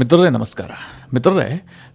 ಮಿತ್ರರೇ ನಮಸ್ಕಾರ. ಮಿತ್ರರೇ,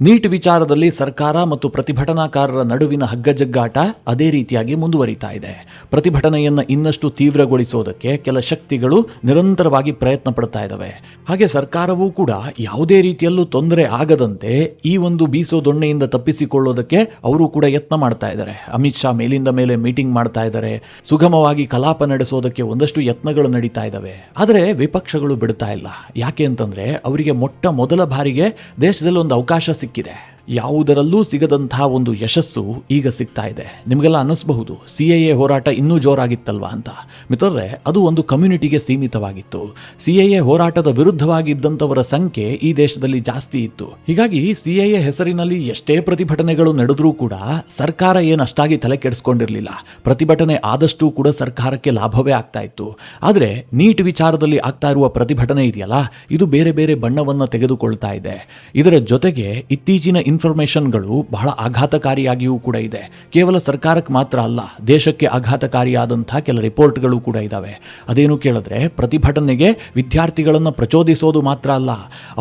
ನೀಟ್ ವಿಚಾರದಲ್ಲಿ ಸರ್ಕಾರ ಮತ್ತು ಪ್ರತಿಭಟನಾಕಾರರ ನಡುವಿನ ಹಗ್ಗಜಗ್ಗಾಟ ಅದೇ ರೀತಿಯಾಗಿ ಮುಂದುವರಿತಾ ಇದೆ. ಪ್ರತಿಭಟನೆಯನ್ನು ಇನ್ನಷ್ಟು ತೀವ್ರಗೊಳಿಸೋದಕ್ಕೆ ಕೆಲ ಶಕ್ತಿಗಳು ನಿರಂತರವಾಗಿ ಪ್ರಯತ್ನ ಪಡ್ತಾ ಇದ್ದಾವೆ. ಹಾಗೆ ಸರ್ಕಾರವೂ ಕೂಡ ಯಾವುದೇ ರೀತಿಯಲ್ಲೂ ತೊಂದರೆ ಆಗದಂತೆ ಈ ಒಂದು ಬೀಸೋ ದೊಣ್ಣೆಯಿಂದ ತಪ್ಪಿಸಿಕೊಳ್ಳೋದಕ್ಕೆ ಅವರು ಕೂಡ ಯತ್ನ ಮಾಡ್ತಾ ಇದ್ದಾರೆ. ಅಮಿತ್ ಶಾ ಮೇಲಿಂದ ಮೇಲೆ ಮೀಟಿಂಗ್ ಮಾಡ್ತಾ ಇದ್ದಾರೆ. ಸುಗಮವಾಗಿ ಕಲಾಪ ನಡೆಸೋದಕ್ಕೆ ಒಂದಷ್ಟು ಯತ್ನಗಳು ನಡೀತಾ ಇದ್ದಾವೆ. ಆದರೆ ವಿಪಕ್ಷಗಳು ಬಿಡ್ತಾ ಇಲ್ಲ. ಯಾಕೆ ಅಂತಂದ್ರೆ ಅವರಿಗೆ ಮೊದಲ ಬಾರಿಗೆ ದೇಶದಲ್ಲಿ ಒಂದು ಅವಕಾಶ ಸಿಕ್ಕಿದೆ. ಯಾವುದರಲ್ಲೂ ಸಿಗದಂತಹ ಒಂದು ಯಶಸ್ಸು ಈಗ ಸಿಗ್ತಾ ಇದೆ. ನಿಮಗೆಲ್ಲ ಅನ್ನಿಸಬಹುದು CAA ಹೋರಾಟ ಇನ್ನೂ ಜೋರಾಗಿತ್ತಲ್ವಾ ಅಂತ. ಮಿತ್ರರೇ, ಅದು ಒಂದು ಕಮ್ಯುನಿಟಿಗೆ ಸೀಮಿತವಾಗಿತ್ತು. CAA ಹೋರಾಟದ ವಿರುದ್ಧವಾಗಿದ್ದಂಥವರ ಸಂಖ್ಯೆ ಈ ದೇಶದಲ್ಲಿ ಜಾಸ್ತಿ ಇತ್ತು. ಹೀಗಾಗಿ CAA ಹೆಸರಿನಲ್ಲಿ ಎಷ್ಟೇ ಪ್ರತಿಭಟನೆಗಳು ನಡೆದರೂ ಕೂಡ ಸರ್ಕಾರ ಏನಷ್ಟಾಗಿ ತಲೆ ಕೆಡಿಸ್ಕೊಂಡಿರಲಿಲ್ಲ. ಪ್ರತಿಭಟನೆ ಆದಷ್ಟು ಕೂಡ ಸರ್ಕಾರಕ್ಕೆ ಲಾಭವೇ ಆಗ್ತಾ ಇತ್ತು. ಆದರೆ ನೀಟ್ ವಿಚಾರದಲ್ಲಿ ಆಗ್ತಾ ಇರುವ ಪ್ರತಿಭಟನೆ ಇದೆಯಲ್ಲ, ಇದು ಬೇರೆ ಬೇರೆ ಬಣ್ಣವನ್ನು ತೆಗೆದುಕೊಳ್ತಾ ಇದೆ. ಇದರ ಜೊತೆಗೆ ಇತ್ತೀಚಿನ ಇನ್ಫಾರ್ಮೇಷನ್ಗಳು ಬಹಳ ಆಘಾತಕಾರಿಯಾಗಿಯೂ ಕೂಡ ಇದೆ. ಕೇವಲ ಸರ್ಕಾರಕ್ಕೆ ಮಾತ್ರ ಅಲ್ಲ, ದೇಶಕ್ಕೆ ಆಘಾತಕಾರಿಯಾದಂತಹ ಕೆಲ ರಿಪೋರ್ಟ್ಗಳು ಕೂಡ ಇದ್ದಾವೆ. ಅದೇನು ಕೇಳಿದ್ರೆ, ಪ್ರತಿಭಟನೆಗೆ ವಿದ್ಯಾರ್ಥಿಗಳನ್ನು ಪ್ರಚೋದಿಸೋದು ಮಾತ್ರ ಅಲ್ಲ,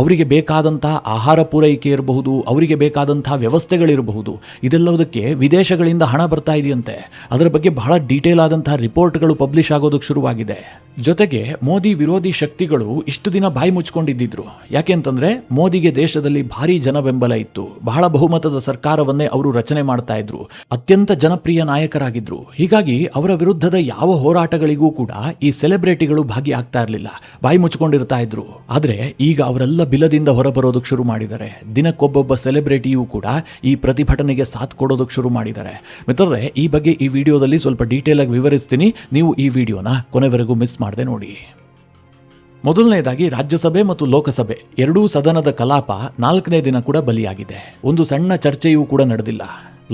ಅವರಿಗೆ ಬೇಕಾದಂತಹ ಆಹಾರ ಪೂರೈಕೆ ಇರಬಹುದು, ಅವರಿಗೆ ಬೇಕಾದಂತಹ ವ್ಯವಸ್ಥೆಗಳಿರಬಹುದು, ಇದೆಲ್ಲದಕ್ಕೆ ವಿದೇಶಗಳಿಂದ ಹಣ ಬರ್ತಾ ಇದೆಯಂತೆ. ಅದರ ಬಗ್ಗೆ ಬಹಳ ಡೀಟೇಲ್ ಆದಂತಹ ರಿಪೋರ್ಟ್ಗಳು ಪಬ್ಲಿಷ್ ಆಗೋದಕ್ಕೆ ಶುರುವಾಗಿದೆ. ಜೊತೆಗೆ ಮೋದಿ ವಿರೋಧಿ ಶಕ್ತಿಗಳು ಇಷ್ಟು ದಿನ ಬಾಯಿ ಮುಚ್ಕೊಂಡಿದ್ದಿದ್ರು. ಯಾಕೆಂತಂದ್ರೆ ಮೋದಿಗೆ ದೇಶದಲ್ಲಿ ಭಾರಿ ಜನ ಬೆಂಬಲ ಇತ್ತು. ಬಹಳ ಬಹುಮತದ ಸರ್ಕಾರವನ್ನೇ ಅವರು ರಚನೆ ಮಾಡ್ತಾ ಇದ್ರು. ಅತ್ಯಂತ ಜನಪ್ರಿಯ ನಾಯಕರಾಗಿದ್ರು. ಹೀಗಾಗಿ ಅವರ ವಿರುದ್ಧದ ಯಾವ ಹೋರಾಟಗಳಿಗೂ ಕೂಡ ಈ ಸೆಲೆಬ್ರಿಟಿಗಳು ಭಾಗಿಯಾಗ್ತಾ ಇರಲಿಲ್ಲ, ಬಾಯಿ ಮುಚ್ಕೊಂಡಿರ್ತಾ ಇದ್ರು. ಆದ್ರೆ ಈಗ ಅವರೆಲ್ಲ ಬಿಲದಿಂದ ಹೊರಬರೋದಕ್ಕೆ ಶುರು ಮಾಡಿದ್ದಾರೆ. ದಿನಕ್ಕೊಬ್ಬೊಬ್ಬ ಸೆಲೆಬ್ರಿಟಿಯೂ ಕೂಡ ಈ ಪ್ರತಿಭಟನೆಗೆ ಸಾಥ್ ಕೊಡೋದಕ್ಕೆ ಶುರು ಮಾಡಿದ್ದಾರೆ. ಮಿತ್ರರೇ, ಈ ಬಗ್ಗೆ ಈ ವಿಡಿಯೋದಲ್ಲಿ ಸ್ವಲ್ಪ ಡೀಟೇಲ್ ಆಗಿ ವಿವರಿಸ್ತೀನಿ. ನೀವು ಈ ವಿಡಿಯೋನ ಕೊನೆವರೆಗೂ ಮಿಸ್ ಮಾಡದೆ ನೋಡಿ. ಮೊದಲನೇದಾಗಿ, ರಾಜ್ಯಸಭೆ ಮತ್ತು ಲೋಕಸಭೆ ಎರಡೂ ಸದನದ ಕಲಾಪ 4ನೇ ದಿನ ಕೂಡ ಬಲಿಯಾಗಿದೆ. ಒಂದು ಸಣ್ಣ ಚರ್ಚೆಯೂ ಕೂಡ ನಡೆದಿಲ್ಲ.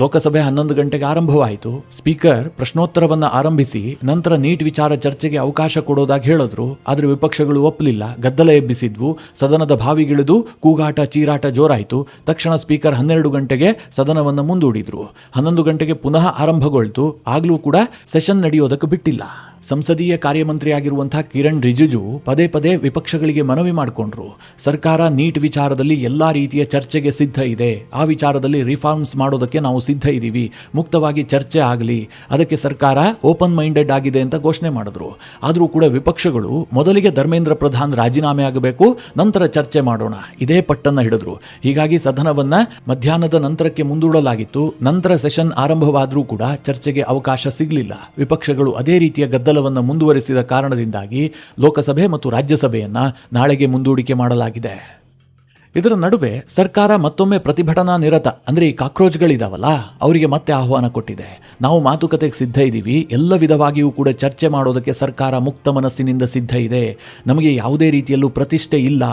ಲೋಕಸಭೆ 11 ಗಂಟೆಗೆ ಆರಂಭವಾಯಿತು. ಸ್ಪೀಕರ್ ಪ್ರಶ್ನೋತ್ತರವನ್ನು ಆರಂಭಿಸಿ ನಂತರ ನೀಟ್ ವಿಚಾರ ಚರ್ಚೆಗೆ ಅವಕಾಶ ಕೊಡೋದಾಗಿ ಹೇಳಿದ್ರು. ಆದರೆ ವಿಪಕ್ಷಗಳು ಒಪ್ಪಲಿಲ್ಲ, ಗದ್ದಲ ಎಬ್ಬಿಸಿದ್ವು. ಸದನದ ಬಾವಿಗಿಳಿದು ಕೂಗಾಟ ಚೀರಾಟ ಜೋರಾಯಿತು. ತಕ್ಷಣ ಸ್ಪೀಕರ್ 12 ಗಂಟೆಗೆ ಸದನವನ್ನು ಮುಂದೂಡಿದ್ರು. 11 ಗಂಟೆಗೆ ಪುನಃ ಆರಂಭಗೊಳ್ತು. ಆಗ್ಲೂ ಕೂಡ ಸೆಷನ್ ನಡೆಯೋದಕ್ಕೆ ಬಿಟ್ಟಿಲ್ಲ. ಸಂಸದೀಯ ಕಾರ್ಯಮಂತ್ರಿಯಾಗಿರುವಂತಹ ಕಿರಣ್ ರಿಜಿಜು ಪದೇ ಪದೇ ವಿಪಕ್ಷಗಳಿಗೆ ಮನವಿ ಮಾಡಿಕೊಂಡ್ರು. ಸರ್ಕಾರ ನೀಟ್ ವಿಚಾರದಲ್ಲಿ ಎಲ್ಲಾ ರೀತಿಯ ಚರ್ಚೆಗೆ ಸಿದ್ಧ ಇದೆ, ಆ ವಿಚಾರದಲ್ಲಿ ರಿಫಾರ್ಮ್ಸ್ ಮಾಡೋದಕ್ಕೆ ನಾವು ಸಿದ್ಧ ಇದ್ದೀವಿ, ಮುಕ್ತವಾಗಿ ಚರ್ಚೆ ಆಗಲಿ, ಅದಕ್ಕೆ ಸರ್ಕಾರ ಓಪನ್ ಮೈಂಡೆಡ್ ಆಗಿದೆ ಅಂತ ಘೋಷಣೆ ಮಾಡಿದ್ರು. ಆದರೂ ಕೂಡ ವಿಪಕ್ಷಗಳು ಮೊದಲಿಗೆ ಧರ್ಮೇಂದ್ರ ಪ್ರಧಾನ್ ರಾಜೀನಾಮೆ ಆಗಬೇಕು, ನಂತರ ಚರ್ಚೆ ಮಾಡೋಣ, ಇದೇ ಪಟ್ಟನ್ನ ಹಿಡಿದ್ರು. ಹೀಗಾಗಿ ಸದನವನ್ನ ಮಧ್ಯಾಹ್ನದ ನಂತರಕ್ಕೆ ಮುಂದೂಡಲಾಗಿತ್ತು. ನಂತರ ಸೆಷನ್ ಆರಂಭವಾದರೂ ಕೂಡ ಚರ್ಚೆಗೆ ಅವಕಾಶ ಸಿಗಲಿಲ್ಲ. ವಿಪಕ್ಷಗಳು ಅದೇ ರೀತಿಯ ಗದ್ದಲವನ್ನು ಮುಂದುವರಿಸಿದ ಕಾರಣದಿಂದಾಗಿ ಲೋಕಸಭೆ ಮತ್ತು ರಾಜ್ಯಸಭೆಯನ್ನ ನಾಳೆಗೆ ಮುಂದೂಡಿಕೆ ಮಾಡಲಾಗಿದೆ. ಇದರ ನಡುವೆ ಸರ್ಕಾರ ಮತ್ತೊಮ್ಮೆ ಪ್ರತಿಭಟನಾ ನಿರತ ಅಂದರೆ ಈ ಕಾಕ್ರೋಚ್ಗಳಿದಾವಲ್ಲ, ಅವರಿಗೆ ಮತ್ತೆ ಆಹ್ವಾನ ಕೊಟ್ಟಿದೆ. ನಾವು ಮಾತುಕತೆಗೆ ಸಿದ್ಧ ಇದ್ದೀವಿ, ಎಲ್ಲ ವಿಧವಾಗಿಯೂ ಕೂಡ ಚರ್ಚೆ ಮಾಡೋದಕ್ಕೆ ಸರ್ಕಾರ ಮುಕ್ತ ಮನಸ್ಸಿನಿಂದ ಸಿದ್ಧ ಇದೆ, ನಮಗೆ ಯಾವುದೇ ರೀತಿಯಲ್ಲೂ ಪ್ರತಿಷ್ಠೆ ಇಲ್ಲ,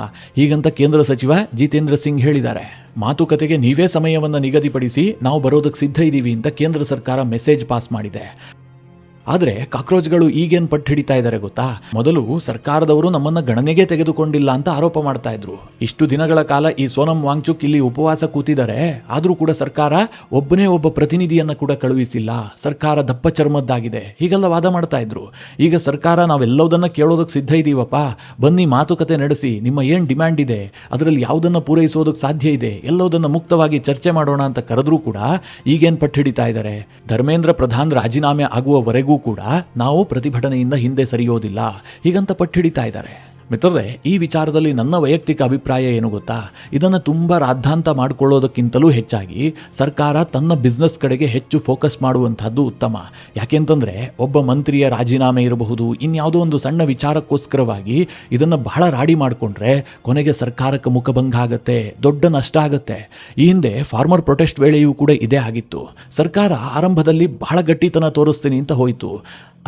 ಹೀಗಂತ ಕೇಂದ್ರ ಸಚಿವ ಜಿತೇಂದ್ರ ಸಿಂಗ್ ಹೇಳಿದ್ದಾರೆ. ಮಾತುಕತೆಗೆ ನೀವೇ ಸಮಯವನ್ನು ನಿಗದಿಪಡಿಸಿ, ನಾವು ಬರೋದಕ್ಕೆ ಸಿದ್ಧ ಇದ್ದೀವಿ ಅಂತ ಕೇಂದ್ರ ಸರ್ಕಾರ ಮೆಸೇಜ್ ಪಾಸ್ ಮಾಡಿದೆ. ಆದರೆ ಕಾಕ್ರೋಚ್ಗಳು ಈಗೇನು ಪಟ್ಟು ಹಿಡಿತಾ ಇದ್ದಾರೆ ಗೊತ್ತಾ? ಮೊದಲು ಸರ್ಕಾರದವರು ನಮ್ಮನ್ನು ಗಣನೆಗೆ ತೆಗೆದುಕೊಂಡಿಲ್ಲ ಅಂತ ಆರೋಪ ಮಾಡ್ತಾ ಇದ್ರು. ಇಷ್ಟು ದಿನಗಳ ಕಾಲ ಈ ಸೋನಂ ವಾಂಗ್ಚುಕ್ ಇಲ್ಲಿ ಉಪವಾಸ ಕೂತಿದ್ದಾರೆ, ಆದರೂ ಕೂಡ ಸರ್ಕಾರ ಒಬ್ಬನೇ ಒಬ್ಬ ಪ್ರತಿನಿಧಿಯನ್ನು ಕೂಡ ಕಳುಹಿಸಿಲ್ಲ, ಸರ್ಕಾರ ದಪ್ಪ ಚರ್ಮದ್ದಾಗಿದೆ, ಹೀಗೆಲ್ಲ ವಾದ ಮಾಡ್ತಾ ಇದ್ರು. ಈಗ ಸರ್ಕಾರ ನಾವೆಲ್ಲದನ್ನ ಕೇಳೋದಕ್ಕೆ ಸಿದ್ಧ ಇದ್ದೀವಪ್ಪ, ಬನ್ನಿ ಮಾತುಕತೆ ನಡೆಸಿ, ನಿಮ್ಮ ಏನು ಡಿಮ್ಯಾಂಡ್ ಇದೆ ಅದರಲ್ಲಿ ಯಾವುದನ್ನು ಪೂರೈಸೋದಕ್ಕೆ ಸಾಧ್ಯ ಇದೆ, ಎಲ್ಲದನ್ನು ಮುಕ್ತವಾಗಿ ಚರ್ಚೆ ಮಾಡೋಣ ಅಂತ ಕರೆದ್ರೂ ಕೂಡ ಈಗೇನು ಪಟ್ಟು ಹಿಡಿತಾ ಇದ್ದಾರೆ? ಧರ್ಮೇಂದ್ರ ಪ್ರಧಾನ್ ರಾಜೀನಾಮೆ ಆಗುವವರೆಗೂ ಕೂಡ ನಾವು ಪ್ರತಿಭಟನೆಯಿಂದ ಹಿಂದೆ ಸರಿಯೋದಿಲ್ಲ, ಹೀಗಂತ ಪಟ್ಟಿಡಿತಾ ಇದ್ದಾರೆ. ಮಿತ್ರರೇ, ಈ ವಿಚಾರದಲ್ಲಿ ನನ್ನ ವೈಯಕ್ತಿಕ ಅಭಿಪ್ರಾಯ ಏನು ಗೊತ್ತಾ? ಇದನ್ನು ತುಂಬ ರಾದ್ಧಾಂತ ಮಾಡಿಕೊಳ್ಳೋದಕ್ಕಿಂತಲೂ ಹೆಚ್ಚಾಗಿ ಸರ್ಕಾರ ತನ್ನ ಬಿಸ್ನೆಸ್ ಕಡೆಗೆ ಹೆಚ್ಚು ಫೋಕಸ್ ಮಾಡುವಂಥದ್ದು ಉತ್ತಮ. ಯಾಕೆಂತಂದರೆ ಒಬ್ಬ ಮಂತ್ರಿಯ ರಾಜೀನಾಮೆ ಇರಬಹುದು, ಇನ್ಯಾವುದೋ ಒಂದು ಸಣ್ಣ ವಿಚಾರಕ್ಕೋಸ್ಕರವಾಗಿ ಇದನ್ನು ಬಹಳ ರಾಡಿ ಮಾಡಿಕೊಂಡ್ರೆ ಕೊನೆಗೆ ಸರ್ಕಾರಕ್ಕೆ ಮುಖಭಂಗ ಆಗುತ್ತೆ, ದೊಡ್ಡ ನಷ್ಟ ಆಗುತ್ತೆ. ಈ ಹಿಂದೆ ಫಾರ್ಮರ್ ಪ್ರೊಟೆಸ್ಟ್ ವೇಳೆಯೂ ಕೂಡ ಇದೇ ಆಗಿತ್ತು. ಸರ್ಕಾರ ಆರಂಭದಲ್ಲಿ ಬಹಳ ಗಟ್ಟಿತನ ತೋರಿಸ್ತೀನಿ ಅಂತ ಹೋಯಿತು.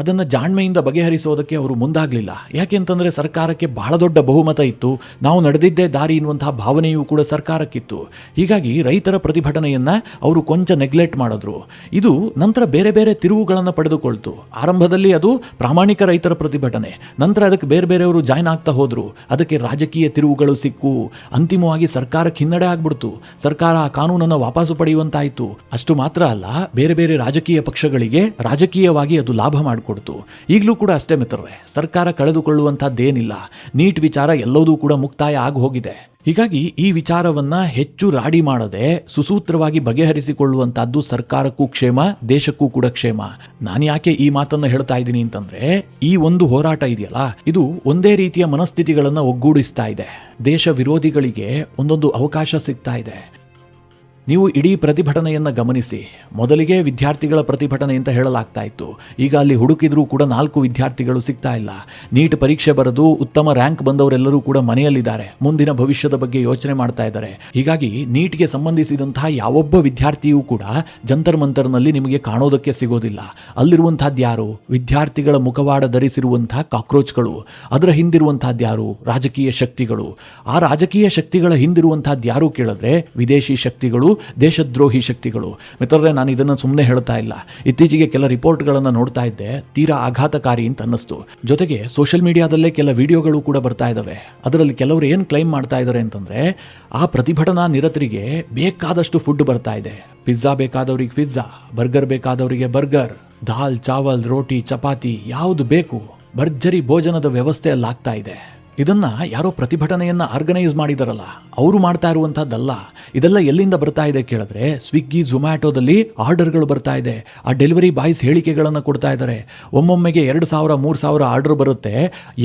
ಅದನ್ನು ಜಾಣ್ಮೆಯಿಂದ ಬಗೆಹರಿಸೋದಕ್ಕೆ ಅವರು ಮುಂದಾಗಲಿಲ್ಲ. ಯಾಕೆಂತಂದರೆ ಸರ್ಕಾರಕ್ಕೆ ಬಹಳ ದೊಡ್ಡ ಬಹುಮತ ಇತ್ತು, ನಾವು ನಡೆದಿದ್ದೇ ದಾರಿ ಎನ್ನುವಂತಹ ಭಾವನೆಯೂ ಕೂಡ ಸರ್ಕಾರಕ್ಕಿತ್ತು. ಹೀಗಾಗಿ ರೈತರ ಪ್ರತಿಭಟನೆಯನ್ನು ಅವರು ಕೊಂಚ ನೆಗ್ಲೆಕ್ಟ್ ಮಾಡಿದ್ರು. ಇದು ನಂತರ ಬೇರೆ ಬೇರೆ ತಿರುವುಗಳನ್ನು ಪಡೆದುಕೊಳ್ತು. ಆರಂಭದಲ್ಲಿ ಅದು ಪ್ರಾಮಾಣಿಕ ರೈತರ ಪ್ರತಿಭಟನೆ, ನಂತರ ಅದಕ್ಕೆ ಬೇರೆ ಬೇರೆಯವರು ಜಾಯ್ನ್ ಆಗ್ತಾ ಹೋದರು, ಅದಕ್ಕೆ ರಾಜಕೀಯ ತಿರುವುಗಳು ಸಿಕ್ಕು, ಅಂತಿಮವಾಗಿ ಸರ್ಕಾರಕ್ಕೆ ಹಿನ್ನಡೆ ಆಗ್ಬಿಡ್ತು. ಸರ್ಕಾರ ಆ ಕಾನೂನನ್ನು ವಾಪಸ್ಸು ಪಡೆಯುವಂತಾಯಿತು. ಅಷ್ಟು ಮಾತ್ರ ಅಲ್ಲ, ಬೇರೆ ಬೇರೆ ರಾಜಕೀಯ ಪಕ್ಷಗಳಿಗೆ ರಾಜಕೀಯವಾಗಿ ಅದು ಲಾಭ ಮಾಡಿಕೊಡ್ತು. ಮಾಡಿಕೊಡ್ತು. ಈಗಲೂ ಕೂಡ ಅಷ್ಟೇ ಮಿತ್ರರೇ, ಸರ್ಕಾರ ಕಳೆದುಕೊಳ್ಳುವಂಥದ್ದೇನಿಲ್ಲ. ನೀಟ್ ವಿಚಾರ ಎಲ್ಲವೂ ಕೂಡ ಮುಕ್ತಾಯ ಆಗಿ ಹೋಗಿದೆ. ಹೀಗಾಗಿ ಈ ವಿಚಾರವನ್ನ ಹೆಚ್ಚು ರಾಡಿ ಮಾಡದೆ ಸುಸೂತ್ರವಾಗಿ ಬಗೆಹರಿಸಿಕೊಳ್ಳುವಂತಹದ್ದು ಸರ್ಕಾರಕ್ಕೂ ಕ್ಷೇಮ, ದೇಶಕ್ಕೂ ಕೂಡ ಕ್ಷೇಮ. ನಾನು ಯಾಕೆ ಈ ಮಾತನ್ನ ಹೇಳ್ತಾ ಇದ್ದೀನಿ ಅಂತಂದ್ರೆ, ಈ ಒಂದು ಹೋರಾಟ ಇದೆಯಲ್ಲ, ಇದು ಒಂದೇ ರೀತಿಯ ಮನಸ್ಥಿತಿಗಳನ್ನ ಒಗ್ಗೂಡಿಸ್ತಾ ಇದೆ. ದೇಶ ವಿರೋಧಿಗಳಿಗೆ ಒಂದೊಂದು ಅವಕಾಶ ಸಿಗ್ತಾ ಇದೆ. ನೀವು ಇಡೀ ಪ್ರತಿಭಟನೆಯನ್ನು ಗಮನಿಸಿ. ಮೊದಲಿಗೆ ವಿದ್ಯಾರ್ಥಿಗಳ ಪ್ರತಿಭಟನೆ ಅಂತ ಹೇಳಲಾಗ್ತಾ ಇತ್ತು. ಈಗ ಅಲ್ಲಿ ಹುಡುಕಿದ್ರೂ ಕೂಡ 4 ವಿದ್ಯಾರ್ಥಿಗಳು ಸಿಗ್ತಾ ಇಲ್ಲ. ನೀಟ್ ಪರೀಕ್ಷೆ ಬರೆದು ಉತ್ತಮ ರ್ಯಾಂಕ್ ಬಂದವರೆಲ್ಲರೂ ಕೂಡ ಮನೆಯಲ್ಲಿದ್ದಾರೆ, ಮುಂದಿನ ಭವಿಷ್ಯದ ಬಗ್ಗೆ ಯೋಚನೆ ಮಾಡ್ತಾ ಇದ್ದಾರೆ. ಹೀಗಾಗಿ ನೀಟ್ಗೆ ಸಂಬಂಧಿಸಿದಂತಹ ಯಾವೊಬ್ಬ ವಿದ್ಯಾರ್ಥಿಯೂ ಕೂಡ ಜಂತರ್ ಮಂತರ್ನಲ್ಲಿ ನಿಮಗೆ ಕಾಣೋದಕ್ಕೆ ಸಿಗೋದಿಲ್ಲ. ಅಲ್ಲಿರುವಂತಹದ್ದು ಯಾರು? ವಿದ್ಯಾರ್ಥಿಗಳ ಮುಖವಾಡ ಧರಿಸಿರುವಂತಹ ಕಾಕ್ರೋಚ್ಗಳು. ಅದರ ಹಿಂದಿರುವಂತಹದ್ದು ಯಾರು? ರಾಜಕೀಯ ಶಕ್ತಿಗಳು. ಆ ರಾಜಕೀಯ ಶಕ್ತಿಗಳ ಹಿಂದಿರುವಂತಹದ್ದು ಯಾರು ಕೇಳಿದ್ರೆ, ವಿದೇಶಿ ಶಕ್ತಿಗಳು, ದೇಶದ್ರೋಹಿ ಶಕ್ತಿಗಳು. ಮಿತ್ರರೇ, ನಾನು ಇದನ್ನು ಸುಮ್ಮನೆ ಹೇಳ್ತಾ ಇಲ್ಲ. ಇತ್ತೀಚೆಗೆ ಕೆಲ ರಿಪೋರ್ಟ್ಗಳನ್ನು ನೋಡ್ತಾ ಇದ್ದೆ, ತೀರಾ ಆಘಾತಕಾರಿ ಅಂತ ಅನ್ನಿಸ್ತು. ಜೊತೆಗೆ ಸೋಷಿಯಲ್ ಮೀಡಿಯಾದಲ್ಲೇ ಕೆಲ ವಿಡಿಯೋಗಳು ಕೂಡ ಬರ್ತಾ ಇದ್ದಾವೆ. ಅದರಲ್ಲಿ ಕೆಲವರು ಏನು ಕ್ಲೈಮ್ ಮಾಡ್ತಾ ಇದ್ದಾರೆ ಅಂತಂದ್ರೆ, ಆ ಪ್ರತಿಭಟನಾ ನಿರತರಿಗೆ ಬೇಕಾದಷ್ಟು ಫುಡ್ ಬರ್ತಾ ಇದೆ. ಪಿಜ್ಜಾ ಬೇಕಾದವರಿಗೆ ಪಿಜ್ಜಾ, ಬರ್ಗರ್ ಬೇಕಾದವರಿಗೆ ಬರ್ಗರ್, ದಾಲ್, ಚಾವಲ್, ರೋಟಿ, ಚಪಾತಿ, ಯಾವುದು ಬೇಕು ಭರ್ಜರಿ ಭೋಜನದ ವ್ಯವಸ್ಥೆ ಅಲ್ಲಾಗ್ತಾ ಇದೆ. ಇದನ್ನ ಯಾರೋ ಪ್ರತಿಭಟನೆಯನ್ನ ಆರ್ಗನೈಸ್ ಮಾಡಿದಾರಲ್ಲ, ಅವರು ಮಾಡ್ತಾ ಇರುವಂತಹದ್ದಲ್ಲ. ಇದೆಲ್ಲ ಎಲ್ಲಿಂದ ಬರ್ತಾ ಇದೆ ಕೇಳಿದ್ರೆ, ಸ್ವಿಗ್ಗಿ, ಝೊಮ್ಯಾಟೋದಲ್ಲಿ ಆರ್ಡರ್ಗಳು ಬರ್ತಾ ಇದೆ. ಆ ಡೆಲಿವರಿ ಬಾಯ್ಸ್ ಹೇಳಿಕೆಗಳನ್ನು ಕೊಡ್ತಾ ಇದ್ದಾರೆ. ಒಮ್ಮೊಮ್ಮೆಗೆ 2,000 3,000 ಆರ್ಡರ್ ಬರುತ್ತೆ.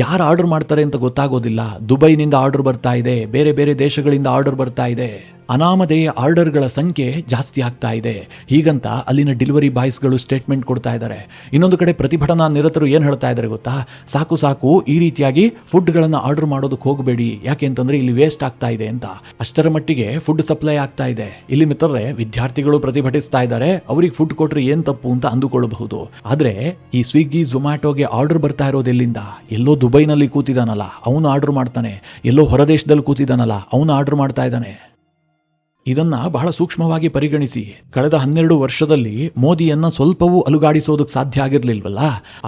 ಯಾರು ಆರ್ಡರ್ ಮಾಡ್ತಾರೆ ಅಂತ ಗೊತ್ತಾಗೋದಿಲ್ಲ. ದುಬೈನಿಂದ ಆರ್ಡರ್ ಬರ್ತಾ ಇದೆ, ಬೇರೆ ಬೇರೆ ದೇಶಗಳಿಂದ ಆರ್ಡರ್ ಬರ್ತಾ ಇದೆ. ಅನಾಮಧೇಯ ಆರ್ಡರ್ಗಳ ಸಂಖ್ಯೆ ಜಾಸ್ತಿ ಆಗ್ತಾ ಇದೆ. ಹೀಗಂತ ಅಲ್ಲಿನ ಡೆಲಿವರಿ ಬಾಯ್ಸ್ಗಳು ಸ್ಟೇಟ್ಮೆಂಟ್ ಕೊಡ್ತಾ ಇದ್ದಾರೆ. ಇನ್ನೊಂದು ಕಡೆ ಪ್ರತಿಭಟನಾ ನಿರತರು ಏನು ಹೇಳ್ತಾ ಇದ್ದಾರೆ ಗೊತ್ತಾ? ಸಾಕು ಸಾಕು, ಈ ರೀತಿಯಾಗಿ ಫುಡ್ಗಳನ್ನು ಆರ್ಡರ್ ಮಾಡೋದಕ್ಕೆ ಹೋಗಬೇಡಿ, ಯಾಕೆ ಅಂತಂದ್ರೆ ಇಲ್ಲಿ ವೇಸ್ಟ್ ಆಗ್ತಾ ಇದೆ ಅಂತ. ಅಷ್ಟರ ಮಟ್ಟಿಗೆ ಫುಡ್ ಸಪ್ಲೈ ಆಗ್ತಾ ಇದೆ. ಇಲ್ಲಿ ಮಿತ್ರರೇ, ವಿದ್ಯಾರ್ಥಿಗಳು ಪ್ರತಿಭಟಿಸ್ತಾ ಇದ್ದಾರೆ, ಅವ್ರಿಗೆ ಫುಡ್ ಕೊಟ್ರೆ ಏನ್ ತಪ್ಪು ಅಂತ ಅಂದುಕೊಳ್ಳಬಹುದು. ಆದ್ರೆ ಈ ಸ್ವಿಗ್ಗಿ, ಝೊಮ್ಯಾಟೋಗೆ ಆರ್ಡರ್ ಬರ್ತಾ ಇರೋದೆಲ್ಲಿಂದ? ಎಲ್ಲೋ ದುಬೈನಲ್ಲಿ ಕೂತಿದಾನಲ್ಲ ಅವನು ಆರ್ಡರ್ ಮಾಡ್ತಾನೆ, ಎಲ್ಲೋ ಹೊರದೇಶದಲ್ಲಿ ಕೂತಿದಾನಲ್ಲ ಅವನು ಆರ್ಡರ್ ಮಾಡ್ತಾ ಇದ್ದಾನೆ. ಇದನ್ನ ಬಹಳ ಸೂಕ್ಷ್ಮವಾಗಿ ಪರಿಗಣಿಸಿ. ಕಳೆದ 12 ವರ್ಷದಲ್ಲಿ ಮೋದಿಯನ್ನ ಸ್ವಲ್ಪವೂ ಅಲುಗಾಡಿಸೋದಕ್ಕೆ ಸಾಧ್ಯ ಆಗಿರ್ಲಿಲ್ವಲ್ಲ,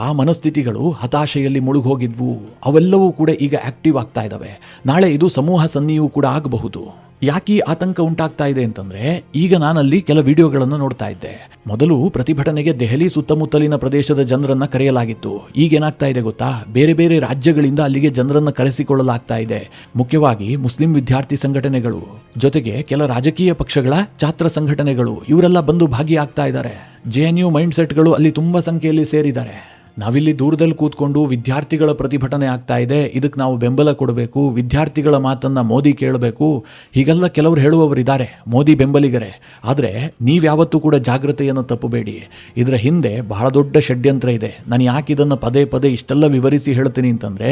ಆ ಮನಸ್ಥಿತಿಗಳು ಹತಾಶೆಯಲ್ಲಿ ಮುಳುಗೋಗಿದ್ವು. ಅವೆಲ್ಲವೂ ಕೂಡ ಈಗ ಆಕ್ಟಿವ್ ಆಗ್ತಾ ಇದ್ದಾವೆ. ನಾಳೆ ಇದು ಸಮೂಹ ಸನ್ನಿಯೂ ಕೂಡ ಆಗಬಹುದು. ಯಾಕೆ ಆತಂಕ ಉಂಟಾಗ್ತಾ ಇದೆ ಅಂತಂದ್ರೆ, ಈಗ ನಾನಲ್ಲಿ ಕೆಲ ವಿಡಿಯೋಗಳನ್ನು ನೋಡ್ತಾ ಇದ್ದೆ. ಮೊದಲು ಪ್ರತಿಭಟನೆಗೆ ದೆಹಲಿ ಸುತ್ತಮುತ್ತಲಿನ ಪ್ರದೇಶದ ಜನರನ್ನ ಕರೆಯಲಾಗಿತ್ತು. ಈಗೇನಾಗ್ತಾ ಇದೆ ಗೊತ್ತಾ? ಬೇರೆ ಬೇರೆ ರಾಜ್ಯಗಳಿಂದ ಅಲ್ಲಿಗೆ ಜನರನ್ನ ಕರೆಸಿಕೊಳ್ಳಲಾಗ್ತಾ ಇದೆ. ಮುಖ್ಯವಾಗಿ ಮುಸ್ಲಿಂ ವಿದ್ಯಾರ್ಥಿ ಸಂಘಟನೆಗಳು, ಜೊತೆಗೆ ಕೆಲ ರಾಜಕೀಯ ಪಕ್ಷಗಳ ಛಾತ್ರ ಸಂಘಟನೆಗಳು, ಇವರೆಲ್ಲ ಬಂದು ಭಾಗಿಯಾಗ್ತಾ ಇದ್ದಾರೆ. JNU ಮೈಂಡ್ ಸೆಟ್ಗಳು ಅಲ್ಲಿ ತುಂಬಾ ಸಂಖ್ಯೆಯಲ್ಲಿ ಸೇರಿದ್ದಾರೆ. ನಾವಿಲ್ಲಿ ದೂರದಲ್ಲಿ ಕೂತ್ಕೊಂಡು ವಿದ್ಯಾರ್ಥಿಗಳ ಪ್ರತಿಭಟನೆ ಆಗ್ತಾ ಇದೆ, ಇದಕ್ಕೆ ನಾವು ಬೆಂಬಲ ಕೊಡಬೇಕು, ವಿದ್ಯಾರ್ಥಿಗಳ ಮಾತನ್ನ ಮೋದಿ ಕೇಳಬೇಕು, ಹೀಗೆಲ್ಲ ಕೆಲವರು ಹೇಳುವವರಿದ್ದಾರೆ, ಮೋದಿ ಬೆಂಬಲಿಗರೇ. ಆದರೆ ನೀವ್ಯಾವತ್ತೂ ಕೂಡ ಜಾಗೃತೆಯನ್ನು ತಪ್ಪಬೇಡಿ. ಇದರ ಹಿಂದೆ ಬಹಳ ದೊಡ್ಡ ಷಡ್ಯಂತ್ರ ಇದೆ. ನಾನು ಯಾಕೆ ಇದನ್ನು ಪದೇ ಪದೇ ಇಷ್ಟೆಲ್ಲ ವಿವರಿಸಿ ಹೇಳ್ತೀನಿ ಅಂತಂದ್ರೆ,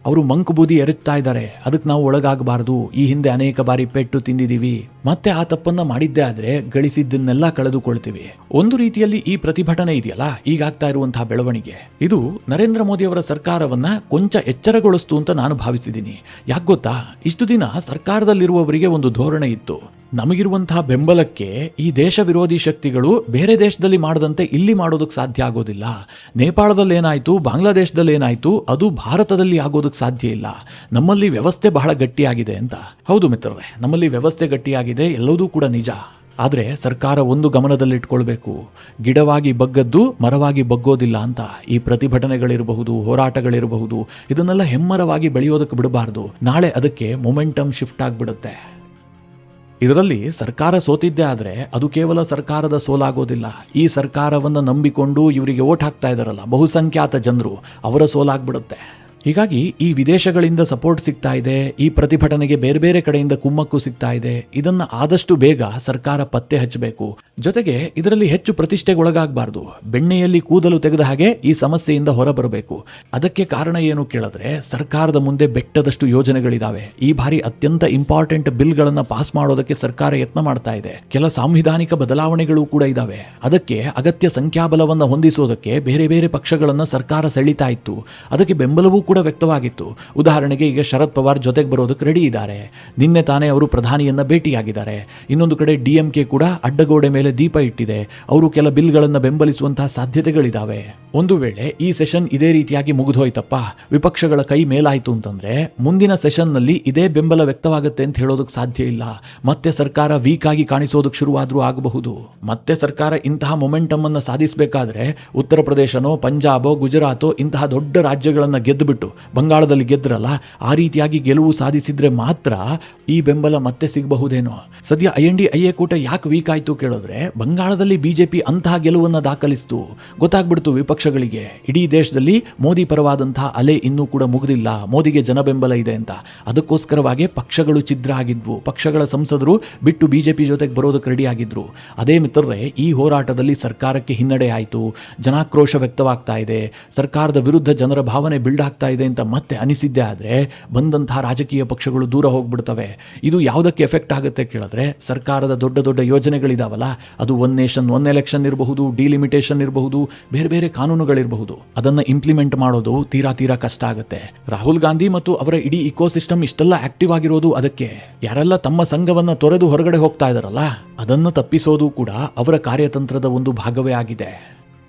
ಅವರು ಮಂಕು ಬೂದಿ ಎರುತ್ತಾ ಇದ್ದಾರೆ, ಅದಕ್ಕೆ ನಾವು ಒಳಗಾಗಬಾರ್ದು. ಈ ಹಿಂದೆ ಅನೇಕ ಬಾರಿ ಪೆಟ್ಟು ತಿಂದಿದ್ದೀವಿ, ಮತ್ತೆ ಆ ತಪ್ಪನ್ನ ಮಾಡಿದ್ದೇ ಆದ್ರೆ ಗಳಿಸಿದ್ದನ್ನೆಲ್ಲ ಕಳೆದುಕೊಳ್ತೀವಿ. ಒಂದು ರೀತಿಯಲ್ಲಿ ಈ ಪ್ರತಿಭಟನೆ ಇದೆಯಲ್ಲ, ಈಗಾಗ್ತಾ ಇರುವಂತಹ ಬೆಳವಣಿಗೆ, ಇದು ನರೇಂದ್ರ ಮೋದಿ ಅವರ ಸರ್ಕಾರವನ್ನ ಕೊಂಚ ಎಚ್ಚರಗೊಳಿಸ್ತು ಅಂತ ನಾನು ಭಾವಿಸಿದ್ದೀನಿ. ಯಾಕೆ ಗೊತ್ತಾ? ಇಷ್ಟು ದಿನ ಸರ್ಕಾರದಲ್ಲಿರುವವರಿಗೆ ಒಂದು ಧೋರಣೆ ಇತ್ತು, ನಮಗಿರುವಂತಹ ಬೆಂಬಲಕ್ಕೆ ಈ ದೇಶ ವಿರೋಧಿ ಶಕ್ತಿಗಳು ಬೇರೆ ದೇಶದಲ್ಲಿ ಮಾಡದಂತೆ ಇಲ್ಲಿ ಮಾಡೋದಕ್ಕೆ ಸಾಧ್ಯ ಆಗೋದಿಲ್ಲ. ನೇಪಾಳದಲ್ಲಿ ಏನಾಯ್ತು, ಬಾಂಗ್ಲಾದೇಶದಲ್ಲಿ ಏನಾಯ್ತು, ಅದು ಭಾರತದಲ್ಲಿ ಆಗೋದಕ್ಕೆ ಸಾಧ್ಯ ಇಲ್ಲ. ನಮ್ಮಲ್ಲಿ ವ್ಯವಸ್ಥೆ ಬಹಳ ಗಟ್ಟಿಯಾಗಿದೆ ಅಂತ. ಹೌದು ಮಿತ್ರರೇ, ನಮ್ಮಲ್ಲಿ ವ್ಯವಸ್ಥೆ ಗಟ್ಟಿಯಾಗಿದೆ, ಎಲ್ಲವೂ ಕೂಡ ನಿಜ. ಆದರೆ ಸರ್ಕಾರ ಒಂದು ಗಮನದಲ್ಲಿಟ್ಕೊಳ್ಬೇಕು, ಗಿಡವಾಗಿ ಬಗ್ಗದ್ದು ಮರವಾಗಿ ಬಗ್ಗೋದಿಲ್ಲ ಅಂತ. ಈ ಪ್ರತಿಭಟನೆಗಳಿರಬಹುದು, ಹೋರಾಟಗಳಿರಬಹುದು, ಇದನ್ನೆಲ್ಲ ಹೆಮ್ಮರವಾಗಿ ಬೆಳೆಯೋದಕ್ಕೆ ಬಿಡಬಾರ್ದು. ನಾಳೆ ಅದಕ್ಕೆ ಮೊಮೆಂಟಮ್ ಶಿಫ್ಟ್ ಆಗಿಬಿಡುತ್ತೆ. ಇದರಲ್ಲಿ ಸರ್ಕಾರ ಸೋತಿದ್ದೇ ಆದರೆ ಅದು ಕೇವಲ ಸರ್ಕಾರದ ಸೋಲಾಗೋದಿಲ್ಲ. ಈ ಸರ್ಕಾರವನ್ನು ನಂಬಿಕೊಂಡು ಇವರಿಗೆ ಓಟ್ ಹಾಕ್ತಾ ಇದ್ದಾರಲ್ಲ ಬಹುಸಂಖ್ಯಾತ ಜನರು, ಅವರ ಸೋಲಾಗ್ಬಿಡುತ್ತೆ. ಹೀಗಾಗಿ ಈ ವಿದೇಶಗಳಿಂದ ಸಪೋರ್ಟ್ ಸಿಗ್ತಾ ಇದೆ, ಈ ಪ್ರತಿಭಟನೆಗೆ ಬೇರೆ ಬೇರೆ ಕಡೆಯಿಂದ ಕುಮ್ಮಕ್ಕು ಸಿಗ್ತಾ ಇದೆ. ಇದನ್ನ ಆದಷ್ಟು ಬೇಗ ಸರ್ಕಾರ ಪತ್ತೆ ಹಚ್ಚಬೇಕು. ಜೊತೆಗೆ ಇದರಲ್ಲಿ ಹೆಚ್ಚು ಪ್ರತಿಷ್ಠೆಗೆ ಒಳಗಾಗಬಾರ್ದು. ಬೆಣ್ಣೆಯಲ್ಲಿ ಕೂದಲು ತೆಗೆದ ಹಾಗೆ ಈ ಸಮಸ್ಯೆಯಿಂದ ಹೊರಬರಬೇಕು. ಅದಕ್ಕೆ ಕಾರಣ ಏನು ಕೇಳಿದ್ರೆ, ಸರ್ಕಾರದ ಮುಂದೆ ಬೆಟ್ಟದಷ್ಟು ಯೋಜನೆಗಳಿದಾವೆ. ಈ ಬಾರಿ ಅತ್ಯಂತ ಇಂಪಾರ್ಟೆಂಟ್ ಬಿಲ್ಗಳನ್ನು ಪಾಸ್ ಮಾಡೋದಕ್ಕೆ ಸರ್ಕಾರ ಯತ್ನ ಮಾಡ್ತಾ ಇದೆ. ಕೆಲ ಸಾಂವಿಧಾನಿಕ ಬದಲಾವಣೆಗಳು ಕೂಡ ಇದಾವೆ. ಅದಕ್ಕೆ ಅಗತ್ಯ ಸಂಖ್ಯಾಬಲವನ್ನು ಹೊಂದಿಸೋದಕ್ಕೆ ಬೇರೆ ಬೇರೆ ಪಕ್ಷಗಳನ್ನ ಸರ್ಕಾರ ಸೆಳೀತಾ ಇತ್ತು. ಅದಕ್ಕೆ ಬೆಂಬಲವೂ ಕೂಡ ವ್ಯಕ್ತವಾಗಿತ್ತು. ಉದಾಹರಣೆಗೆ ಈಗ ಶರದ್ ಪವಾರ್ ಜೊತೆಗೆ ಬರೋದಕ್ಕೆ ರೆಡಿ ಇದ್ದಾರೆ. ನಿನ್ನೆ ತಾನೇ ಅವರು ಪ್ರಧಾನಿಯನ್ನ ಭೇಟಿಯಾಗಿದ್ದಾರೆ. ಇನ್ನೊಂದು ಕಡೆ DMK ಕೂಡ ಅಡ್ಡಗೋಡೆ ಮೇಲೆ ದೀಪ ಇಟ್ಟಿದೆ. ಅವರು ಕೆಲ ಬಿಲ್ಗಳನ್ನು ಬೆಂಬಲಿಸುವಂತಹ ಸಾಧ್ಯತೆಗಳಿದ್ದಾವೆ. ಒಂದು ವೇಳೆ ಈ ಸೆಷನ್ ಇದೇ ರೀತಿಯಾಗಿ ಮುಗಿದೋಯ್ತಪ್ಪ, ವಿಪಕ್ಷಗಳ ಕೈ ಮೇಲಾಯಿತು ಅಂತಂದ್ರೆ ಮುಂದಿನ ಸೆಷನ್ನಲ್ಲಿ ಇದೇ ಬೆಂಬಲ ವ್ಯಕ್ತವಾಗುತ್ತೆ ಅಂತ ಹೇಳೋದಕ್ಕೆ ಸಾಧ್ಯ ಇಲ್ಲ. ಮತ್ತೆ ಸರ್ಕಾರ ವೀಕ್ ಆಗಿ ಕಾಣಿಸೋದಕ್ಕೆ ಶುರುವಾದ್ರೂ ಆಗಬಹುದು. ಮತ್ತೆ ಸರ್ಕಾರ ಇಂತಹ ಮೊಮೆಂಟಮ್ ಅನ್ನು ಸಾಧಿಸಬೇಕಾದ್ರೆ ಉತ್ತರ ಪ್ರದೇಶನೋ, ಪಂಜಾಬೋ, ಗುಜರಾತೋ ಇಂತಹ ದೊಡ್ಡ ರಾಜ್ಯಗಳನ್ನ ಗೆದ್ದುಬಿಟ್ಟು ಬಂಗಾಳದಲ್ಲಿ ಗೆದ್ರಲ್ಲ, ಆ ರೀತಿಯಾಗಿ ಗೆಲುವು ಸಾಧಿಸಿದ್ರೆ ಮಾತ್ರ ಈ ಬೆಂಬಲ ಮತ್ತೆ ಸಿಗಬಹುದೇನೋ. ಸದ್ಯ INDIA ಕೂಟ ಯಾಕೆ ವೀಕ್ ಆಯ್ತು ಕೇಳಿದ್ರೆ, ಬಂಗಾಳದಲ್ಲಿ BJP ಅಂತಹ ಗೆಲುವನ್ನು ದಾಖಲಿಸಿತು. ಗೊತ್ತಾಗ್ಬಿಡ್ತು ವಿಪಕ್ಷಗಳಿಗೆ, ಇಡೀ ದೇಶದಲ್ಲಿ ಮೋದಿ ಪರವಾದಂತಹ ಅಲೆ ಇನ್ನೂ ಕೂಡ ಮುಗಿದಿಲ್ಲ, ಮೋದಿಗೆ ಜನ ಬೆಂಬಲ ಇದೆ ಅಂತ. ಅದಕ್ಕೋಸ್ಕರವಾಗಿ ಪಕ್ಷಗಳು ಛಿದ್ರ ಆಗಿದ್ವು. ಪಕ್ಷಗಳ ಸಂಸದರು ಬಿಟ್ಟು BJP ಜೊತೆಗೆ ಬರೋದಕ್ಕೆ ರೆಡಿ ಆಗಿದ್ರು. ಅದೇ ಮಿತ್ರರೇ, ಈ ಹೋರಾಟದಲ್ಲಿ ಸರ್ಕಾರಕ್ಕೆ ಹಿನ್ನಡೆ ಆಯಿತು, ಜನಾಕ್ರೋಶ ವ್ಯಕ್ತವಾಗ್ತಾ ಇದೆ, ಸರ್ಕಾರದ ವಿರುದ್ಧ ಜನರ ಭಾವನೆ ಬಿಲ್ಡ್ ಆಗ್ತಾ ಇದೆ ಅಂತ ಮತ್ತೆ ಅನಿಸಿದ್ದೇ ಆದರೆ ಬಂದಂತಹ ರಾಜಕೀಯ ಪಕ್ಷಗಳು ದೂರ ಹೋಗ್ಬಿಡ್ತವೆ. ಇದು ಯಾವುದಕ್ಕೆ ಎಫೆಕ್ಟ್ ಆಗುತ್ತೆ ಕೇಳಿದ್ರೆ, ಸರ್ಕಾರದ ದೊಡ್ಡ ದೊಡ್ಡ ಯೋಜನೆಗಳಿದಾವಲ್ಲ, ಅದು ಒನ್ ನೇಷನ್ ಒನ್ ಎಲೆಕ್ಷನ್ ಇರಬಹುದು, ಡಿಲಿಮಿಟೇಷನ್ ಇರಬಹುದು, ಬೇರೆ ಬೇರೆ ಕಾನೂನುಗಳಿರಬಹುದು, ಅದನ್ನು ಇಂಪ್ಲಿಮೆಂಟ್ ಮಾಡೋದು ತೀರಾ ಕಷ್ಟ ಆಗುತ್ತೆ. ರಾಹುಲ್ ಗಾಂಧಿ ಮತ್ತು ಅವರ ಇಡೀ ಇಕೋಸಿಸ್ಟಮ್ ಇಷ್ಟೆಲ್ಲ ಆಕ್ಟಿವ್ ಆಗಿರೋದು ಅದಕ್ಕೆ. ಯಾರೆಲ್ಲ ತಮ್ಮ ಸಂಘವನ್ನ ತೊರೆದು ಹೊರಗಡೆ ಹೋಗ್ತಾ ಇದಾರಲ್ಲ, ಅದನ್ನು ತಪ್ಪಿಸೋದು ಕೂಡ ಅವರ ಕಾರ್ಯತಂತ್ರದ ಒಂದು ಭಾಗವೇ ಆಗಿದೆ.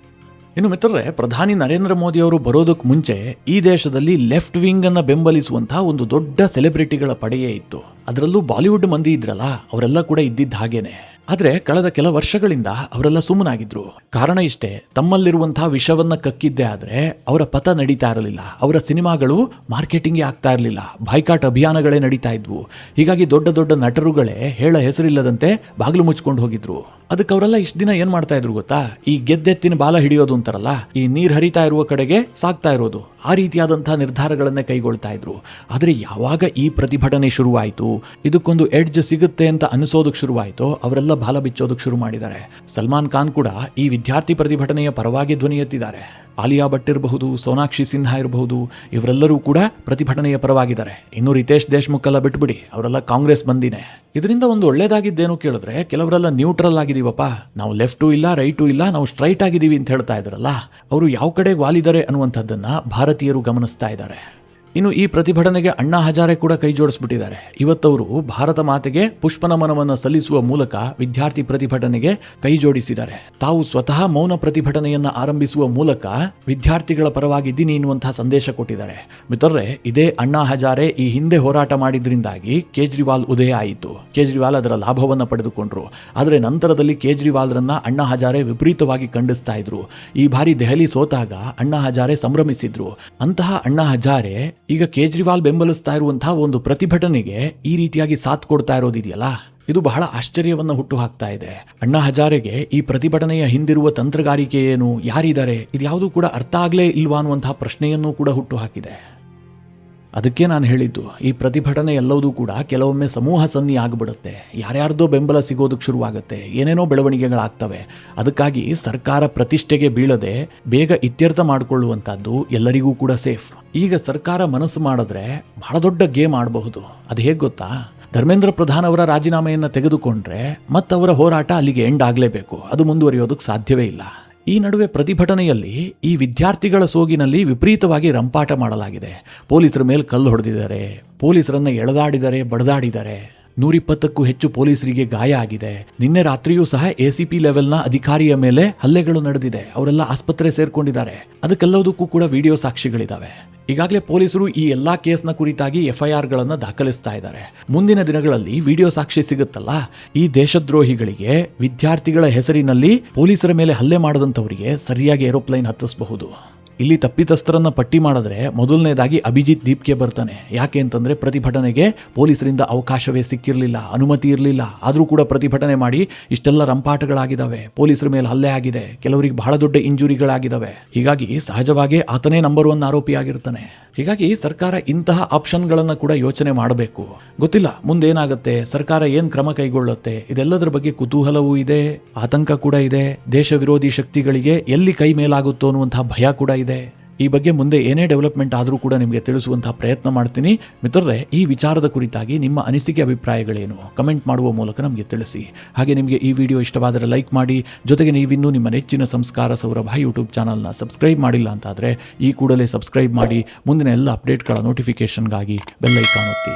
ಇನ್ನು ಮಿತ್ರರೇ, ಪ್ರಧಾನಿ ನರೇಂದ್ರ ಮೋದಿ ಅವರು ಬರೋದಕ್ಕೆ ಮುಂಚೆ ಈ ದೇಶದಲ್ಲಿ ಲೆಫ್ಟ್ ವಿಂಗ್ ಅನ್ನು ಬೆಂಬಲಿಸುವಂತಹ ಒಂದು ದೊಡ್ಡ ಸೆಲೆಬ್ರಿಟಿಗಳ ಪಡೆಯೇ ಇತ್ತು. ಅದರಲ್ಲೂ ಬಾಲಿವುಡ್ ಮಂದಿ ಇದ್ರಲ್ಲ, ಅವರೆಲ್ಲ ಕೂಡ ಇದ್ದಿದ್ದ ಹಾಗೇನೆ. ಆದರೆ ಕಳೆದ ಕೆಲ ವರ್ಷಗಳಿಂದ ಅವರೆಲ್ಲ ಸುಮ್ಮನಾಗಿದ್ರು. ಕಾರಣ ಇಷ್ಟೇ, ತಮ್ಮಲ್ಲಿರುವಂತಹ ವಿಷವನ್ನ ಕಕ್ಕಿದ್ದೇ ಆದರೆ ಅವರ ಪಥ ನಡೀತಾ ಇರಲಿಲ್ಲ, ಅವರ ಸಿನಿಮಾಗಳು ಮಾರ್ಕೆಟಿಂಗೇ ಆಗ್ತಾ ಇರಲಿಲ್ಲ, ಬಾಯ್ಕಾಟ್ ಅಭಿಯಾನಗಳೇ ನಡೀತಾ ಇದ್ವು. ಹೀಗಾಗಿ ದೊಡ್ಡ ದೊಡ್ಡ ನಟರುಗಳೇ ಹೇಳ ಹೆಸರಿಲ್ಲದಂತೆ ಬಾಗಿಲು ಮುಚ್ಕೊಂಡು ಹೋಗಿದ್ರು. ಅದಕ್ಕೆ ಅವರೆಲ್ಲ ಇಷ್ಟು ದಿನ ಏನ್ ಮಾಡ್ತಾ ಇದ್ರು ಗೊತ್ತಾ, ಈ ಗೆದ್ದೆತ್ತಿನ ಬಾಲ ಹಿಡಿಯೋದು ಅಂತಾರಲ್ಲ, ಈ ನೀರು ಹರಿತಾ ಇರುವ ಕಡೆಗೆ ಸಾಕ್ತಾ ಇರೋದು, ಆ ರೀತಿಯಾದಂತಹ ನಿರ್ಧಾರಗಳನ್ನೇ ಕೈಗೊಳ್ತಾ ಇದ್ರು. ಆದರೆ ಯಾವಾಗ ಈ ಪ್ರತಿಭಟನೆ ಶುರುವಾಯಿತು, ಇದಕ್ಕೊಂದು ಎಡ್ಜ್ ಸಿಗುತ್ತೆ ಅಂತ ಅನಿಸೋದಕ್ಕೆ ಶುರುವಾಯಿತು, ಅವರೆಲ್ಲ ಬಾಲ ಬಿಚ್ಚೋದಕ್ಕೆ ಶುರು ಮಾಡಿದ್ದಾರೆ. ಸಲ್ಮಾನ್ ಖಾನ್ ಕೂಡ ಈ ವಿದ್ಯಾರ್ಥಿ ಪ್ರತಿಭಟನೆಯ ಪರವಾಗಿ ಧ್ವನಿ ಎತ್ತಿದ್ದಾರೆ. ಆಲಿಯಾ ಭಟ್ ಇರಬಹುದು, ಸೋನಾಕ್ಷಿ ಸಿನ್ಹಾ ಇರಬಹುದು, ಇವರೆಲ್ಲರೂ ಕೂಡ ಪ್ರತಿಭಟನೆಯ ಪರವಾಗಿದ್ದಾರೆ. ಇನ್ನು ರಿತೇಶ್ ದೇಶ್ಮುಖ್ ಎಲ್ಲ ಬಿಟ್ಬಿಡಿ, ಅವರೆಲ್ಲ ಕಾಂಗ್ರೆಸ್ ಬಂದಿನೇ. ಇದರಿಂದ ಒಂದು ಒಳ್ಳೇದಾಗಿದ್ದೇನು ಕೇಳಿದ್ರೆ, ಕೆಲವರೆಲ್ಲ ನ್ಯೂಟ್ರಲ್ ಆಗಿದೀವಪ್ಪ, ನಾವು ಲೆಫ್ಟು ಇಲ್ಲ ರೈಟು ಇಲ್ಲ, ನಾವು ಸ್ಟ್ರೈಟ್ ಆಗಿದ್ದೀವಿ ಅಂತ ಹೇಳ್ತಾ ಇದ್ದಾರಲ್ಲ, ಅವರು ಯಾವ ಕಡೆ ವಾಲಿದ್ದಾರೆ ಅನ್ನುವಂಥದ್ದನ್ನ ಭಾರತೀಯರು ಗಮನಿಸ್ತಾ ಇದ್ದಾರೆ. ಇನ್ನು ಈ ಪ್ರತಿಭಟನೆಗೆ ಅಣ್ಣಾ ಹಜಾರೆ ಕೂಡ ಕೈ ಜೋಡಿಸ್ಬಿಟ್ಟಿದ್ದಾರೆ. ಇವತ್ತವರು ಭಾರತ ಮಾತೆಗೆ ಪುಷ್ಪನಮನವನ್ನು ಸಲ್ಲಿಸುವ ಮೂಲಕ ವಿದ್ಯಾರ್ಥಿ ಪ್ರತಿಭಟನೆಗೆ ಕೈ ಜೋಡಿಸಿದ್ದಾರೆ. ತಾವು ಸ್ವತಃ ಮೌನ ಪ್ರತಿಭಟನೆಯನ್ನ ಆರಂಭಿಸುವ ಮೂಲಕ ವಿದ್ಯಾರ್ಥಿಗಳ ಪರವಾಗಿದ್ದೀನಿ ಎನ್ನುವಂತಹ ಸಂದೇಶ ಕೊಟ್ಟಿದ್ದಾರೆ. ಮಿತ್ರರೇ, ಇದೇ ಅಣ್ಣಾ ಹಜಾರೆ ಈ ಹಿಂದೆ ಹೋರಾಟ ಮಾಡಿದ್ರಿಂದಾಗಿ ಕೇಜ್ರಿವಾಲ್ ಉದಯ ಆಯಿತು. ಕೇಜ್ರಿವಾಲ್ ಅದರ ಲಾಭವನ್ನು ಪಡೆದುಕೊಂಡ್ರು. ಆದರೆ ನಂತರದಲ್ಲಿ ಕೇಜ್ರಿವಾಲ್ರನ್ನ ಅಣ್ಣಾ ಹಜಾರೆ ವಿಪರೀತವಾಗಿ ಖಂಡಿಸ್ತಾ ಇದ್ರು. ಈ ಬಾರಿ ದೆಹಲಿ ಸೋತಾಗ ಅಣ್ಣಾ ಹಜಾರೆ ಸಂಭ್ರಮಿಸಿದ್ರು. ಅಂತಹ ಅಣ್ಣಾ ಹಜಾರೆ ಈಗ ಕೇಜ್ರಿವಾಲ್ ಬೆಂಬಲಿಸ್ತಾ ಇರುವಂತಹ ಒಂದು ಪ್ರತಿಭಟನೆಗೆ ಈ ರೀತಿಯಾಗಿ ಸಾಥ್ ಕೊಡ್ತಾ ಇರೋದಿದೆಯಲ್ಲ, ಇದು ಬಹಳ ಆಶ್ಚರ್ಯವನ್ನು ಹುಟ್ಟು ಹಾಕ್ತಾ ಇದೆ. ಅಣ್ಣಾ ಹಜಾರೆಗೆ ಈ ಪ್ರತಿಭಟನೆಯ ಹಿಂದಿರುವ ತಂತ್ರಗಾರಿಕೆ ಏನು, ಯಾರಿದ್ದಾರೆ, ಇದ್ಯಾವುದೂ ಕೂಡ ಅರ್ಥ ಆಗ್ಲೇ ಇಲ್ವಾ ಅನ್ನುವಂತಹ ಪ್ರಶ್ನೆಯನ್ನು ಕೂಡ ಹುಟ್ಟು ಹಾಕಿದೆ. ಅದಕ್ಕೆ ನಾನು ಹೇಳಿದ್ದು, ಈ ಪ್ರತಿಭಟನೆ ಎಲ್ಲವೂ ಕೂಡ ಕೆಲವೊಮ್ಮೆ ಸಮೂಹ ಸನ್ನಿ ಆಗಿಬಿಡುತ್ತೆ, ಯಾರ್ಯಾರ್ದೋ ಬೆಂಬಲ ಸಿಗೋದಕ್ಕೆ ಶುರುವಾಗುತ್ತೆ, ಏನೇನೋ ಬೆಳವಣಿಗೆಗಳಾಗ್ತವೆ. ಅದಕ್ಕಾಗಿ ಸರ್ಕಾರ ಪ್ರತಿಷ್ಠೆಗೆ ಬೀಳದೆ ಬೇಗ ಇತ್ಯರ್ಥ ಮಾಡಿಕೊಳ್ಳುವಂಥದ್ದು ಎಲ್ಲರಿಗೂ ಕೂಡ ಸೇಫ್. ಈಗ ಸರ್ಕಾರ ಮನಸ್ಸು ಮಾಡಿದ್ರೆ ಬಹಳ ದೊಡ್ಡ ಗೇಮ್ ಆಡಬಹುದು. ಅದು ಹೇಗೆ ಗೊತ್ತಾ, ಧರ್ಮೇಂದ್ರ ಪ್ರಧಾನ್ ಅವರ ರಾಜೀನಾಮೆಯನ್ನು ತೆಗೆದುಕೊಂಡ್ರೆ ಮತ್ತವರ ಹೋರಾಟ ಅಲ್ಲಿಗೆ ಎಂಡ್ ಆಗಲೇಬೇಕು, ಅದು ಮುಂದುವರಿಯೋದಕ್ಕೆ ಸಾಧ್ಯವೇ ಇಲ್ಲ. ಈ ನಡುವೆ ಪ್ರತಿಭಟನೆಯಲ್ಲಿ ಈ ವಿದ್ಯಾರ್ಥಿಗಳ ಸೋಗಿನಲ್ಲಿ ವಿಪರೀತವಾಗಿ ರಂಪಾಟ ಮಾಡಲಾಗಿದೆ. ಪೊಲೀಸರ ಮೇಲೆ ಕಲ್ಲು ಹೊಡೆದಿದ್ದಾರೆ, ಪೊಲೀಸರನ್ನ ಎಳೆದಾಡಿದ್ದಾರೆ, ಬಡದಾಡಿದ್ದಾರೆ. 120ಕ್ಕೂ ಹೆಚ್ಚು ಪೊಲೀಸರಿಗೆ ಗಾಯ ಆಗಿದೆ. ನಿನ್ನೆ ರಾತ್ರಿಯೂ ಸಹ ACP ಲೆವೆಲ್ನ ಅಧಿಕಾರಿಯ ಮೇಲೆ ಹಲ್ಲೆಗಳು ನಡೆದಿದೆ. ಅವರೆಲ್ಲ ಆಸ್ಪತ್ರೆ ಸೇರ್ಕೊಂಡಿದ್ದಾರೆ. ಅದಕ್ಕೆಲ್ಲದಕ್ಕೂ ಕೂಡ ವಿಡಿಯೋ ಸಾಕ್ಷಿಗಳಿದ್ದಾವೆ. ಈಗಾಗಲೇ ಪೊಲೀಸರು ಈ ಎಲ್ಲಾ ಕೇಸ್ನ ಕುರಿತಾಗಿ FIRಗಳನ್ನು ದಾಖಲಿಸ್ತಾ ಇದ್ದಾರೆ. ಮುಂದಿನ ದಿನಗಳಲ್ಲಿ ವಿಡಿಯೋ ಸಾಕ್ಷಿ ಸಿಗುತ್ತಲ್ಲ, ಈ ದೇಶದ್ರೋಹಿಗಳಿಗೆ ವಿದ್ಯಾರ್ಥಿಗಳ ಹೆಸರಿನಲ್ಲಿ ಪೊಲೀಸರ ಮೇಲೆ ಹಲ್ಲೆ ಮಾಡದಂಥವರಿಗೆ ಸರಿಯಾಗಿ ಏರೋಪ್ಲೇನ್ ಹತ್ತಿಸಬಹುದು. ಇಲ್ಲಿ ತಪ್ಪಿತಸ್ಥರನ್ನ ಪಟ್ಟಿ ಮಾಡಿದ್ರೆ ಮೊದಲನೇದಾಗಿ ಅಭಿಜಿತ್ ದೀಪ್ಗೆ ಬರ್ತಾನೆ. ಯಾಕೆ ಅಂತಂದ್ರೆ ಪ್ರತಿಭಟನೆಗೆ ಪೊಲೀಸರಿಂದ ಅವಕಾಶವೇ ಸಿಕ್ಕಿರಲಿಲ್ಲ, ಅನುಮತಿ ಇರಲಿಲ್ಲ. ಆದರೂ ಕೂಡ ಪ್ರತಿಭಟನೆ ಮಾಡಿ ಇಷ್ಟೆಲ್ಲ ರಂಪಾಟಗಳಾಗಿದ್ದಾವೆ, ಪೊಲೀಸರ ಮೇಲೆ ಹಲ್ಲೆ ಆಗಿದೆ, ಕೆಲವರಿಗೆ ಬಹಳ ದೊಡ್ಡ ಇಂಜುರಿಗಳಾಗಿದ್ದಾವೆ. ಹೀಗಾಗಿ ಸಹಜವಾಗಿ ಆತನೇ ನಂಬರ್ 1 ಆರೋಪಿಯಾಗಿರ್ತಾನೆ. ಹೀಗಾಗಿ ಸರ್ಕಾರ ಇಂತಹ ಆಪ್ಷನ್ಗಳನ್ನು ಕೂಡ ಯೋಚನೆ ಮಾಡಬೇಕು. ಗೊತ್ತಿಲ್ಲ ಮುಂದೇನಾಗುತ್ತೆ, ಸರ್ಕಾರ ಏನು ಕ್ರಮ ಕೈಗೊಳ್ಳುತ್ತೆ, ಇದೆಲ್ಲದರ ಬಗ್ಗೆ ಕುತೂಹಲವೂ ಇದೆ, ಆತಂಕ ಕೂಡ ಇದೆ. ದೇಶ ವಿರೋಧಿ ಶಕ್ತಿಗಳಿಗೆ ಎಲ್ಲಿ ಕೈ ಮೇಲಾಗುತ್ತೋ ಅನ್ನುವಂತಹ ಭಯ ಕೂಡ ಇದೆ. ಈ ಬಗ್ಗೆ ಮುಂದೆ ಏನೇ ಡೆವಲಪ್ಮೆಂಟ್ ಆದರೂ ಕೂಡ ನಿಮಗೆ ತಿಳಿಸುವಂತಹ ಪ್ರಯತ್ನ ಮಾಡ್ತೀನಿ. ಮಿತ್ರರೇ, ಈ ವಿಚಾರದ ಕುರಿತಾಗಿ ನಿಮ್ಮ ಅನಿಸಿಕೆ ಅಭಿಪ್ರಾಯಗಳೇನು ಕಮೆಂಟ್ ಮಾಡುವ ಮೂಲಕ ನಮಗೆ ತಿಳಿಸಿ. ಹಾಗೆ ನಿಮಗೆ ಈ ವಿಡಿಯೋ ಇಷ್ಟವಾದರೆ ಲೈಕ್ ಮಾಡಿ. ಜೊತೆಗೆ ನೀವಿನ್ನೂ ನಿಮ್ಮ ನೆಚ್ಚಿನ ಸಂಸ್ಕಾರ ಸೌರಭ ಯೂಟ್ಯೂಬ್ ಚಾನಲ್ನ ಸಬ್ಸ್ಕ್ರೈಬ್ ಮಾಡಿಲ್ಲ ಅಂತಾದರೆ ಈ ಕೂಡಲೇ ಸಬ್ಸ್ಕ್ರೈಬ್ ಮಾಡಿ. ಮುಂದಿನ ಎಲ್ಲ ಅಪ್ಡೇಟ್ಗಳ ನೋಟಿಫಿಕೇಷನ್ಗಾಗಿ ಬೆಲ್ ಐಕಾನ್ ಒತ್ತಿ.